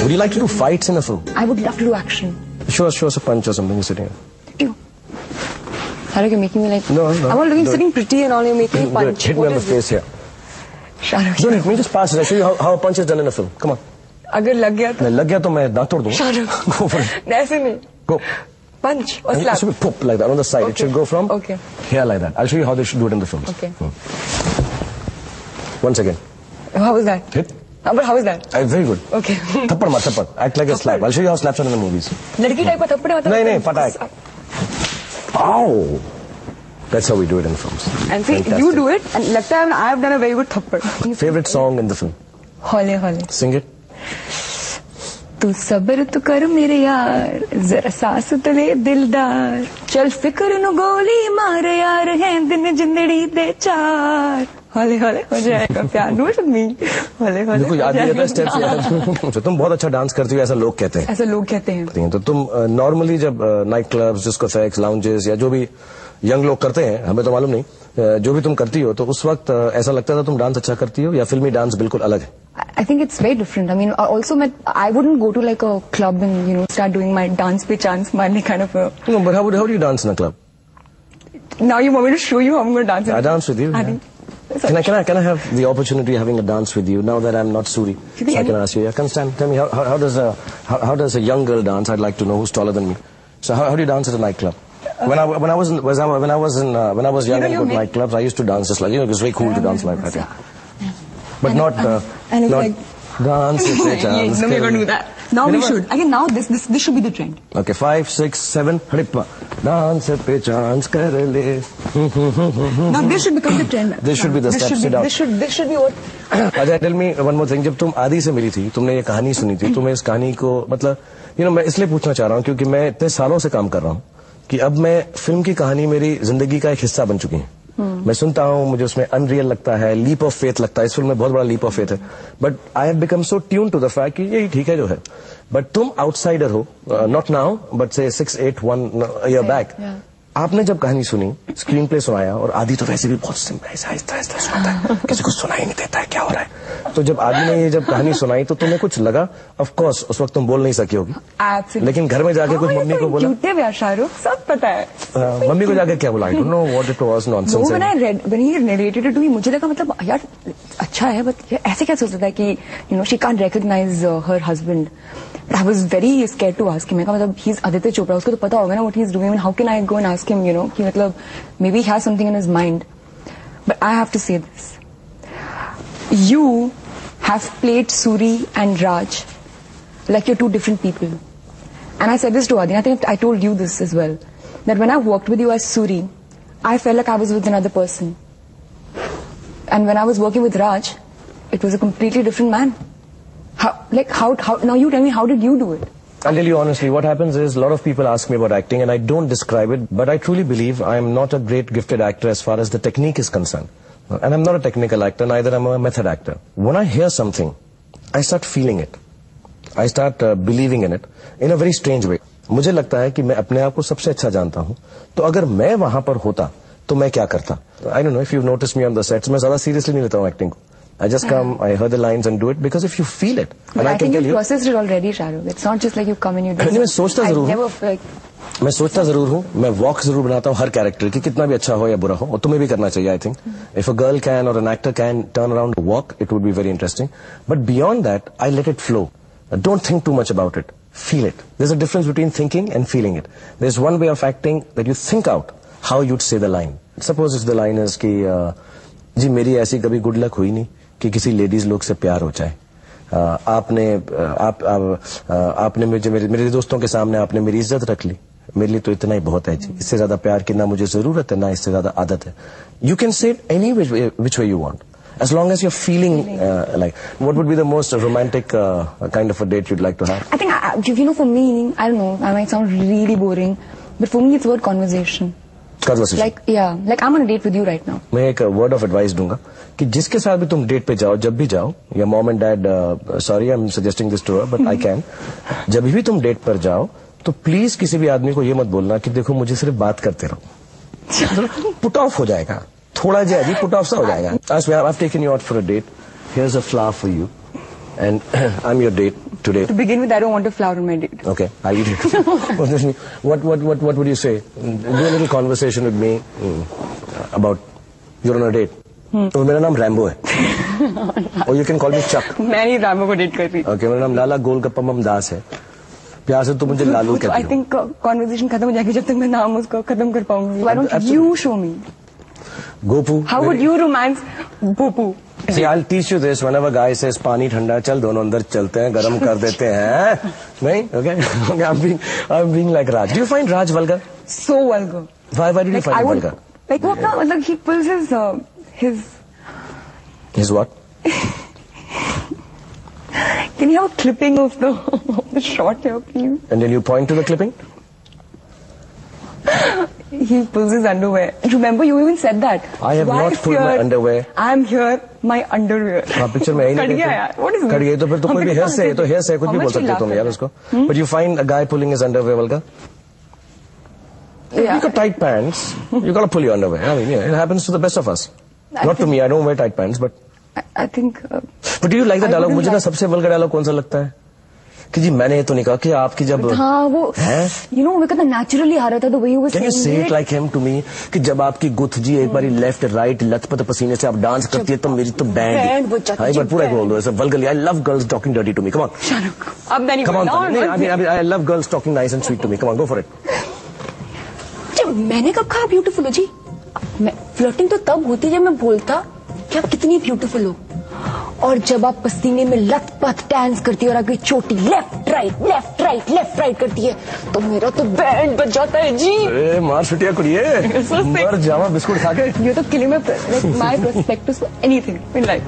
Would you like to do fights in a film? I would love to do action. Show us a punch or something sitting here. Ew. Shahrukh, you're making me like... No. I'm all looking sitting pretty and all, you're making me punch. Hit me on the face here. Shahrukh. Don't hit me, just pass it. I'll show you how a punch is done in a film. Come on. अगर लग गया तो? लग गया तो मैं दांत तोड़ दूँगा. Shahrukh. Go for it. ऐसे नहीं. Go. Punch or slap? It should be pop like that on the side. Okay. It should go from here like that. I'll show you how they should do it in the films. Okay. Once again. How was that? Hit. But how is that? Very good. Okay. Thappad mat thappad. Act like a slap. I'll show you how slaps are in the movies. लड़की type का थप्पड़ मतलब? नहीं पटाक. Ow. That's how we do it in films. And see, fantastic. You do it, and लगता है I have done a very good थप्पड़. Favorite song in the film? हौले हौले. Sing it. तू सब्र तो कर मेरे यार, जरा सांस तो ले दिलदार, चल फिक्र न गोली मार यार, हैं दिन जिंदड़ी दे चार, हौले हौले हो जाएगा प्यार. Do it with me. हौले हौले. देखो याद नहीं आता स्टेप्स यार. तुम बहुत अच्छा डांस करती हो ऐसा लोग कहते हैं. ऐसा लोग कहते हैं. तो तुम नॉर्मली जब नाइट क्लब्स, डिस्कोथेक्स, लाउंजेस या जो भी यंग लोग करते हैं, हमें तो मालूम नहीं, जो भी तुम करती हो, तो उस वक्त ऐसा लगता था तुम डांस अच्छा करती हो या फिल्मी डांस बिल्कुल अलग है? I think it's very different. I mean, also, I wouldn't go to like a club and start doing my dance pe chance marne kind of a. No, but how do you dance in a club? Now you want me to show you how I'm going to dance? I dance with you. Yeah. Can I have the opportunity of having a dance with you now that I'm not Suri? So I can ask you. Yeah, come stand. Tell me how does a young girl dance? I'd like to know who's taller than me. So how do you dance at a nightclub? When I was young and go to nightclubs, I used to dance just like it was very cool to dance like that. Yeah. But not like dance. No, we're going to do that. Now we should. Again, now this should be the trend. Okay, 5, 6, 7. Dance pe chance kar le. Now this should become the trend. This should be the step. This should be what. Ajay, tell me one more thing. जब तुम आदि से मिली थी, तुमने ये कहानी सुनी थी, तुम्हें इस कहानी को मतलब मैं इसलिए पूछना चाह रहा हूँ क्योंकि मैं इतने सालों से काम कर रहा हूँ कि अब मैं फिल्म की कहानी मेरी जिंदगी का एक हिस्सा बन चुकी है. मैं सुनता हूँ, मुझे उसमें अनरियल लगता है, लीप ऑफ फेथ लगता है. इस फिल्म में बहुत बड़ा लीप ऑफ फेथ है. But I have become so tune to the fact कि यही ठीक है जो है. बट तुम आउटसाइडर हो, नॉट नाउ बट से 6, 8, 1 ईयर बैक. आपने जब कहानी सुनी, स्क्रीन प्ले सुनाया, और आदि तो वैसे भी बहुत सिंपल आहिस्ता सुनाता है, किसी को सुनाई नहीं देता है क्या हो रहा है. तो जब आदि ने ये जब कहानी सुनाई तो तुम्हें कुछ लगा? ऑफ कोर्स उस वक्त तुम बोल नहीं सकी होगी, लेकिन घर में जाके कुछ मम्मी को बोला? शाहरुख सब पता है. मम्मी को जाके क्या बोला? I don't know what it was. Nonsense. When he narrated it to me, मुझे लगा मतलब यार अच्छा है, बट ऐसे क्या सोच सकता है कि she can't recognise her husband. I was very scared to ask him. मैं कहा मतलब he's Aditya Chopra, उसको तो पता होगा ना what he's doing. I mean, how can I go and ask him, कि मतलब maybe he has something in his mind. But I have to say this. You have played Suri and Raj like you're two different people. And I said this to Adi. I think I told you this as well. That when I worked with you as Suri, I felt like I was with another person. And when I was working with Raj, it was a completely different man. How now you tell me, how did you do it? I'll tell you honestly, what happens is a lot of people ask me about acting and I don't describe it, but I truly believe I am not a great gifted actor as far as the technique is concerned. And I'm not a technical actor, neither am I a method actor. When I hear something, I start feeling it. I start believing in it in a very strange way. मुझे लगता है कि मैं अपने आप को सबसे अच्छा जानता हूँ, तो अगर मैं वहाँ पर होता तो मैं क्या करता? I don't know if you've noticed me on the sets, मैं ज़्यादा seriously नहीं लेता हूँ acting को. I just come, I hear the lines and do it because if you feel it, and I can tell you. I think you processed it already, Shahrukh. It's not just like you come and you do it. मैं सोचता जरूर हूँ, मैं walk जरूर बनाता हूँ हर character की, कितना भी अच्छा हो या बुरा हो, और तुम्हें भी करना चाहिए. I think if a girl can or an actor can turn around and walk, it would be very interesting. But beyond that, I let it flow. Don't think too much about it. Feel it. There's a difference between thinking and feeling it. There's one way of acting that you think out how you'd say the line. Suppose if the line is कि जी मेरी ऐसी कभी good luck हुई नहीं कि किसी ladies लोग से प्यार हो जाए. आपने मेरे दोस्तों के सामने आपने मेरी इज्जत रख ली, मेरे लिए तो इतना ही बहुत है जी. इससे ज्यादा प्यार की ना मुझे जरूरत है, ना इससे ज्यादा आदत है. You can say it any which way you want, as long as you're feeling like. What would be the most romantic kind of a date you'd like to have? I think for me, I don't know, I might sound really boring, but for me it's word conversation. Like I'm on a date with you right now. मैं एक word of advice दूंगा कि जिसके साथ भी तुम date पे जाओ, जब भी जाओ, या mom and dad, sorry I'm suggesting this to her but I can, जब भी तुम डेट पर जाओ तो प्लीज किसी भी आदमी को ये मत बोलना कि देखो मुझे सिर्फ बात करते रहो. पुट ऑफ हो जाएगा, थोड़ा जी पुट ऑफ सा हो जाएगा. I've taken you out for a date. Here's a flower for you and I'm your date today. To begin with, I don't want a flower on my date. Okay, I'll eat it. What would you say? Do a little conversation with me about you're on a date. तो मेरा नाम Rambo है. Or you can call me Chuck. मैं नहीं Rambo को date कर रही. Okay, मेरा नाम लाला गोलगप्पा ममदास है. प्यार से तू मुझे लालू कहती हो. I think conversation खत्म हो जाएगी जब तक मैं नाम उसको खत्म कर पाऊंगी. Why don't you show me? Gopu. How would you romance Poopoo? See, I'll teach you this. Whenever guy says पानी ठंडा चल दोनों अंदर चलते हैं गरम कर देते हैं. नहीं? Okay. Okay. I'm being like Raj. Do you find Raj vulgar? So vulgar. Why did you find him vulgar? Like what? Like he pulls his what? Can you have a clipping of the shot here, please? And then you point to the clipping? He pulls his underwear. Remember, you even said that. I have not pulled my underwear. I'm here, my underwear. Picture में cut गया यार. What is this? Cut गई तो फिर तो कोई भी hair से कुछ भी बोल सकते हो तुम यार उसको. But you find a guy pulling his underwear vulgar? Yeah. You got tight pants. You gotta pull your underwear. I mean, yeah, it happens to the best of us. Not to me. I don't wear tight pants, but. I think. But do you like the dialogue? मुझे ना सबसे vulgar dialogue कौन सा लगता है? कि जी मैंने ये तो नहीं कहा कि आपकी जब हाँ वो you know वो कितना naturally आ रहा था the way he was saying it. Can you say it like him to me कि जब आपकी गुथ जी एक बारी लेफ्ट राइट लथपथ पसीने से आप डांस करती है तो मेरी तो बैंड हाँ एक बार पूरा बोल दो ऐसा vulgarly. I love girls talking dirty to me. Come on. Shahrukh. अब नहीं. Come on. I love girls talking nice and sweet to me. Come on, go for it. मैंने कब कहा ब्यूटीफुल हो जी? फ्लर्टिंग तो तब होती जब मैं बोलता कि आप कितनी ब्यूटीफुल हो और जब आप पसीने में लथपथ डांस करती है और आपकी चोटी लेफ्ट राइट करती है तो मेरा तो बैंड बज जाता है जी. अरे मार छुटिया कुड़िए मर जावा बिस्कुट खा के. ये तो killing my perspectives for anything in life.